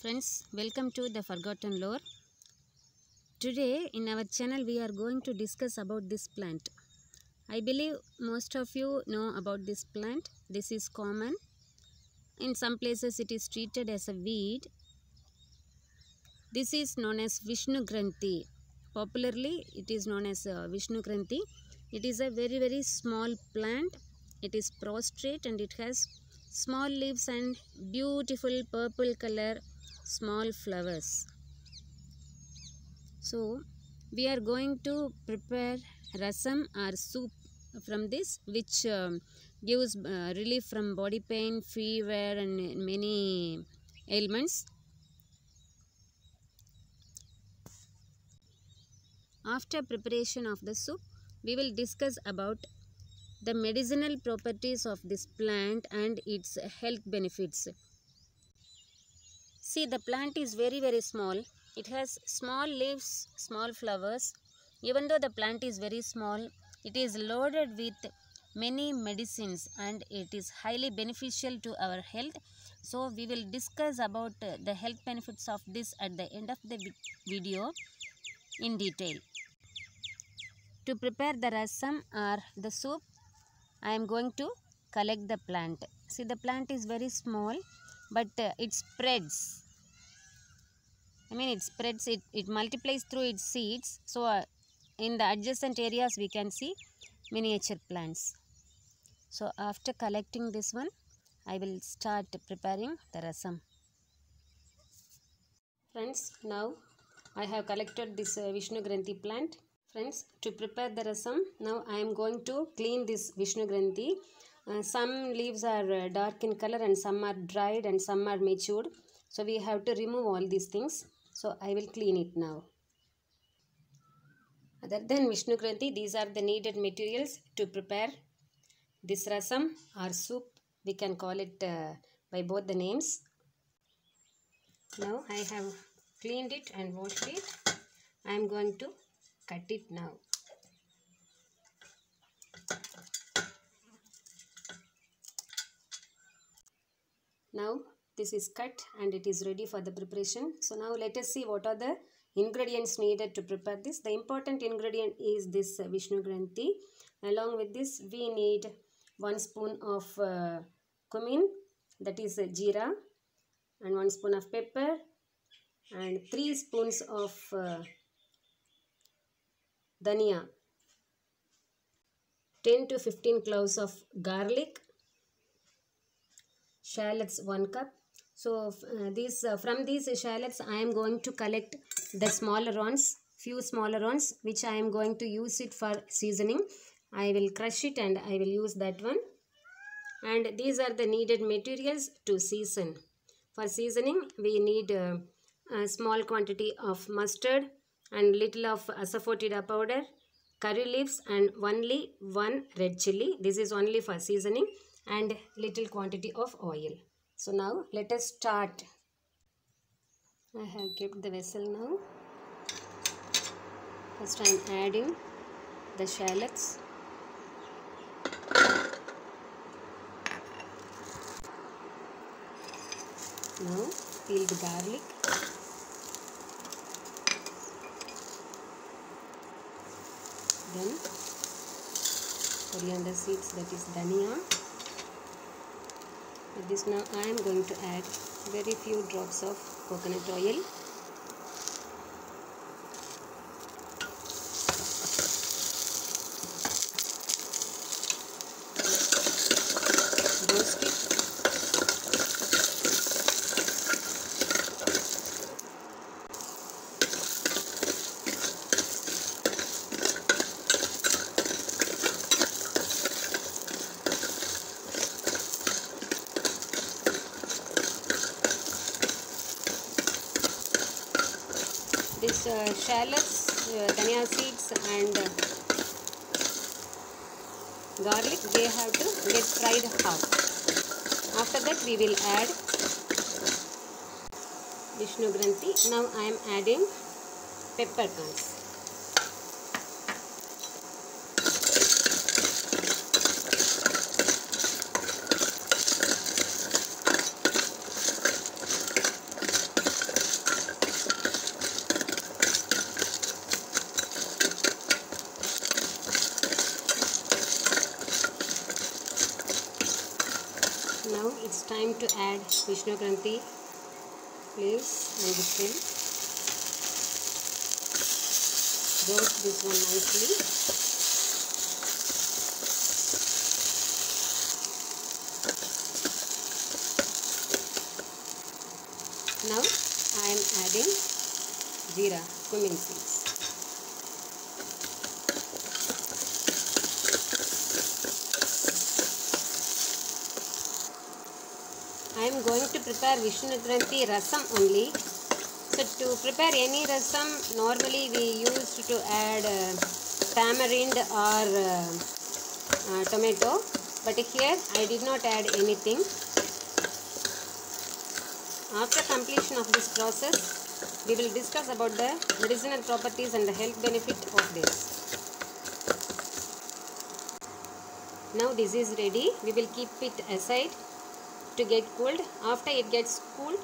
Friends, welcome to the Forgotten Lore. Today in our channel we are going to discuss about this plant. I believe most of you know about this plant. This is common. In some places it is treated as a weed. This is known as Vishnu Granthi. Popularly it is known as Vishnu Granthi. It is a very small plant. It is prostrate and it has small leaves and beautiful purple color small flowers. So we are going to prepare rasam or soup from this, which gives relief from body pain, fever and many ailments. After preparation of the soup, we will discuss about the medicinal properties of this plant and its health benefits. See, the plant is very small. It has small leaves, small flowers. Even though the plant is very small, it is loaded with many medicines and it is highly beneficial to our health. So we will discuss about the health benefits of this at the end of the video in detail. To prepare the rasam or the soup, I am going to collect the plant. See, the plant is very small, but it spreads. It multiplies through its seeds. So in the adjacent areas we can see miniature plants. So after collecting this one, I will start preparing the rasam. Friends, now I have collected this Vishnu Granthi plant. Friends, to prepare the rasam, now I am going to clean this Vishnu Granthi. Some leaves are dark in color and some are dried and some are matured. So we have to remove all these things. So I will clean it now. Other than Vishnu Granthi, these are the needed materials to prepare this rasam or soup. We can call it by both the names. Now I have cleaned it and washed it. I am going to cut it now. Now this is cut and it is ready for the preparation. So now let us see what are the ingredients needed to prepare this. The important ingredient is this Vishnu Granthi. Along with this we need 1 spoon of cumin, that is jeera, and 1 spoon of pepper and 3 spoons of dhania, 10 to 15 cloves of garlic, shallots 1 cup. So from these shallots I am going to collect the smaller ones, few smaller ones, which I am going to use it for seasoning. I will crush it and I will use that one. And these are the needed materials to season. For seasoning we need a small quantity of mustard and little of asafoetida powder, curry leaves and only 1 red chilli. This is only for seasoning, and little quantity of oil. So now let us start. I have kept the vessel now. First I am adding the shallots. Now peel the garlic. Then coriander seeds, that is dhania. With this now I am going to add very few drops of coconut oil. Roast it. This shallots, dhania seeds and garlic, they have to get fried half. After that we will add Vishnu Granthi. Now I am adding peppercorns. going to add Vishnu Kranti leaves and the stem. Roast this one nicely. Now I am adding jeera, cumin seeds. I am going to prepare Vishnu Kranti rasam only. So to prepare any rasam, normally we used to add tamarind or tomato, but here I did not add anything. After completion of this process, we will discuss about the medicinal properties and the health benefit of this. Now this is ready. We will keep it aside to get cooled. After it gets cooled,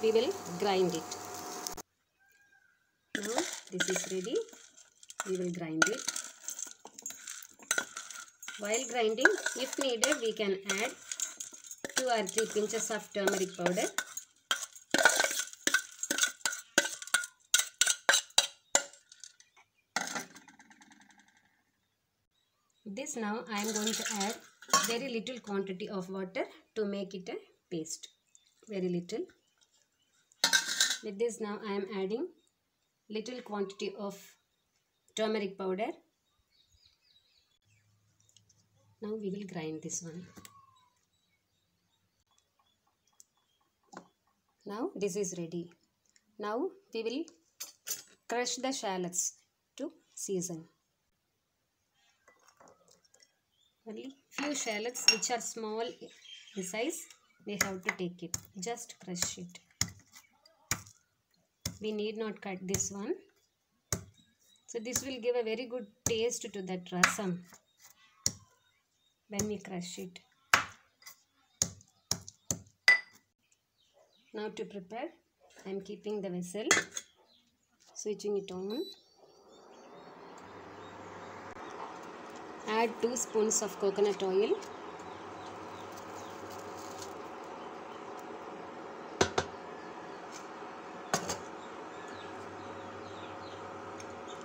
we will grind it. Now this is ready. We will grind it. While grinding, if needed, we can add 2 or 3 pinches of turmeric powder. This now I am going to add very little quantity of water to make it a paste. Very little. With this now I am adding little quantity of turmeric powder. Now we will grind this one. Now this is ready. Now we will crush the shallots to season. Only few shallots which are small in size, we have to take it. Just crush it. We need not cut this one. So this will give a very good taste to that rasam when we crush it. Now to prepare, I am keeping the vessel, switching it on. Add 2 spoons of coconut oil.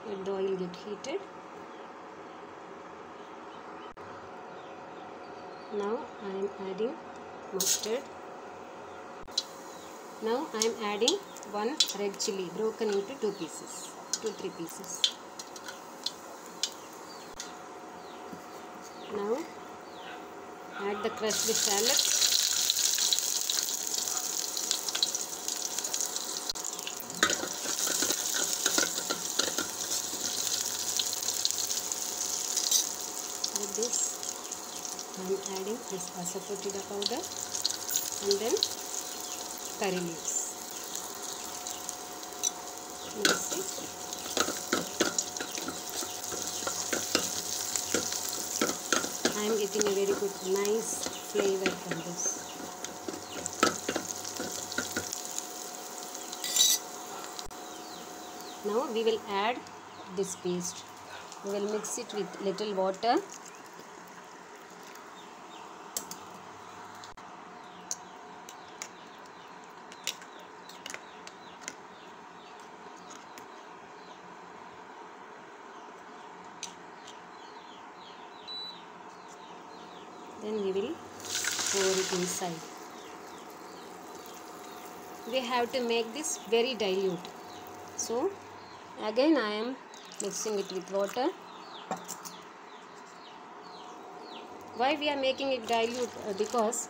Let the oil get heated. Now I am adding mustard. Now I am adding 1 red chilli broken into 2 pieces, 2-3 pieces. Now add the crushed shallots. With this I am adding this asafoetida powder and then curry leaves. Mix it. I am getting a very good nice flavor from this. Now we will add this paste. We will mix it with little water. Then we will pour it inside. We have to make this very dilute. So again I am mixing it with water. Why we are making it dilute? Because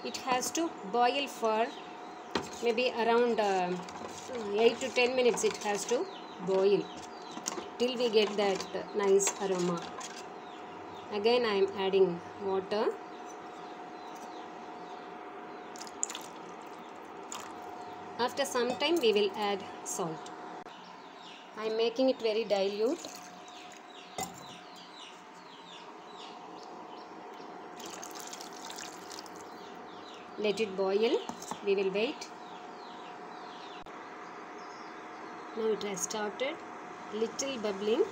it has to boil for maybe around 8 to 10 minutes. It has to boil till we get that nice aroma. Again I am adding water. After some time we will add salt. I am making it very dilute. Let it boil. We will wait. Now it has started. Little bubbling.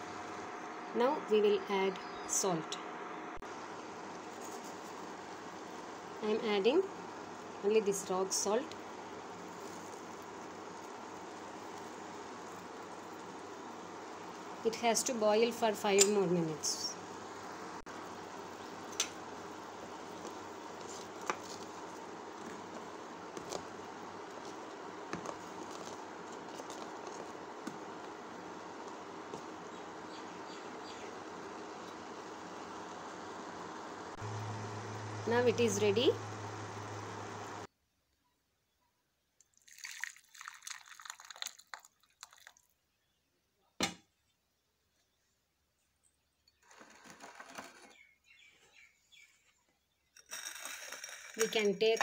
Now we will add salt. I am adding only this rock salt. It has to boil for 5 more minutes. Now it is ready. We can take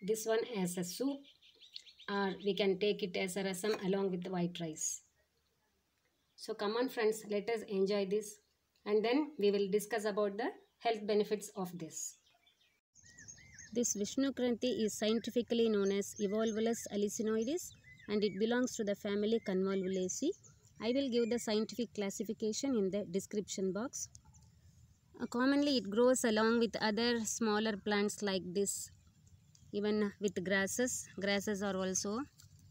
this one as a soup, or we can take it as a rasam along with the white rice. So come on friends, let us enjoy this, and then we will discuss about the health benefits of this. This Vishnu Kranti is scientifically known as Evolvulus alicinoides, and it belongs to the family Convolvulaceae. I will give the scientific classification in the description box. Commonly it grows along with other smaller plants like this, even with grasses. Grasses are also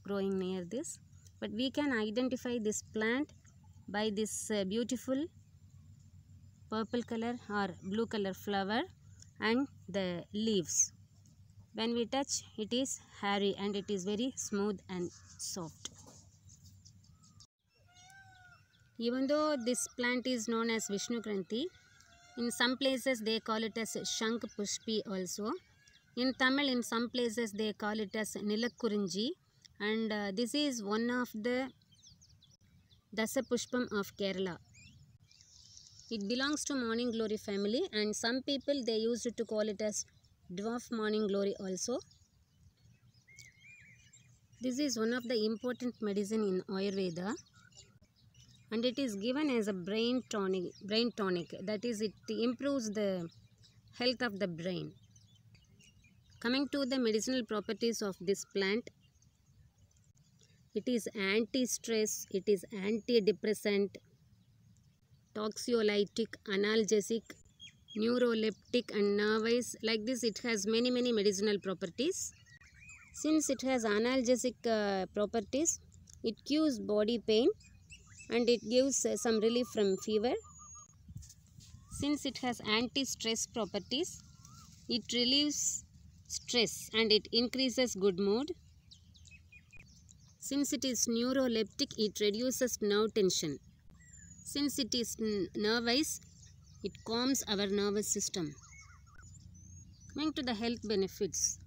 growing near this. But we can identify this plant by this beautiful purple color or blue color flower and the leaves. When we touch, it is hairy and it is very smooth and soft. Even though this plant is known as Vishnu Kranti, in some places they call it as Shank Pushpi also. In Tamil, in some places they call it as Nilakkurinji, and this is one of the Dasapushpam of Kerala. It belongs to morning glory family, and some people they used to call it as dwarf morning glory also. This is one of the important medicine in Ayurveda, and it is given as a brain tonic. That is, it improves the health of the brain. Coming to the medicinal properties of this plant, it is anti-stress, it is antidepressant, toxiolytic, analgesic, neuroleptic and nervous. Like this, it has many medicinal properties. Since it has analgesic properties, it cures body pain and it gives some relief from fever. Since it has anti-stress properties, it relieves stress and it increases good mood. Since it is neuroleptic, it reduces nerve tension. Since it is nervous, it calms our nervous system. Coming to the health benefits,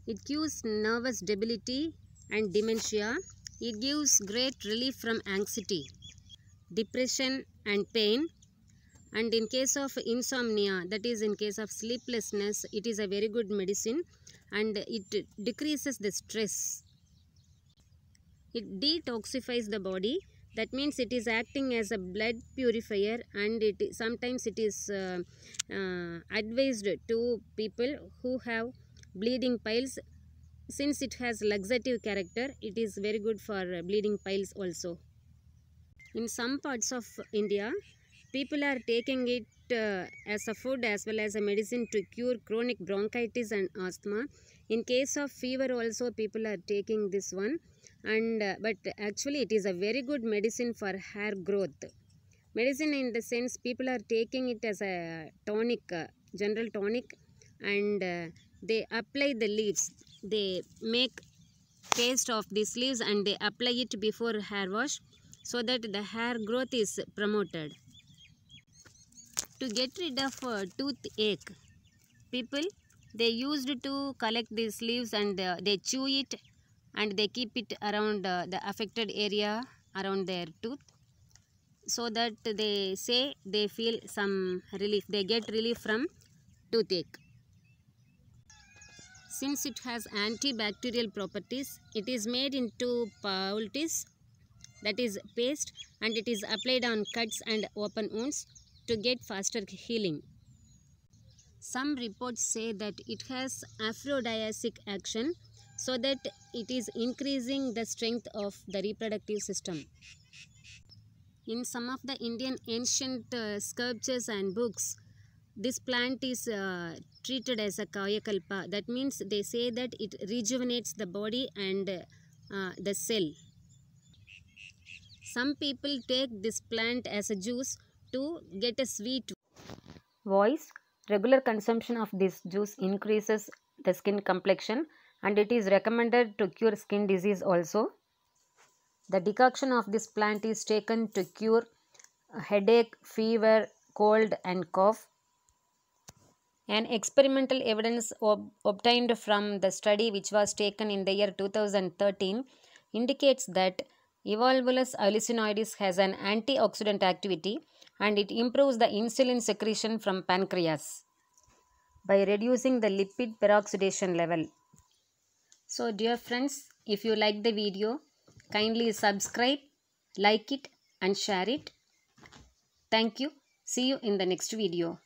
it cures nervous debility and dementia. It gives great relief from anxiety, depression and pain. And in case of insomnia, that is in case of sleeplessness, it is a very good medicine and it decreases the stress. It detoxifies the body. That means it is acting as a blood purifier, and sometimes it is advised to people who have bleeding piles. Since it has laxative character, it is very good for bleeding piles also. In some parts of India, people are taking it as a food as well as a medicine to cure chronic bronchitis and asthma. In case of fever also, people are taking this one. And but actually it is a very good medicine for hair growth. Medicine in the sense people are taking it as a tonic, general tonic, and they apply the leaves. They make paste of these leaves and they apply it before hair wash so that the hair growth is promoted. To get rid of toothache, people they used to collect these leaves and they chew it and they keep it around the affected area around their tooth, so that they say they feel some relief, they get relief from toothache. Since it has antibacterial properties, it is made into poultice, that is paste, and it is applied on cuts and open wounds to get faster healing. Some reports say that it has aphrodisiac action, so that it is increasing the strength of the reproductive system. In some of the Indian ancient sculptures and books, this plant is treated as a kayakalpa. That means they say that it rejuvenates the body and the cell. Some people take this plant as a juice to get a sweet voice. Regular consumption of this juice increases the skin complexion and it is recommended to cure skin disease also. The decoction of this plant is taken to cure headache, fever, cold and cough. An experimental evidence obtained from the study, which was taken in the year 2013, indicates that Evolvulus hallucinoides has an antioxidant activity and it improves the insulin secretion from pancreas by reducing the lipid peroxidation level. So dear friends, if you like the video, kindly subscribe, like it and share it. Thank you. See you in the next video.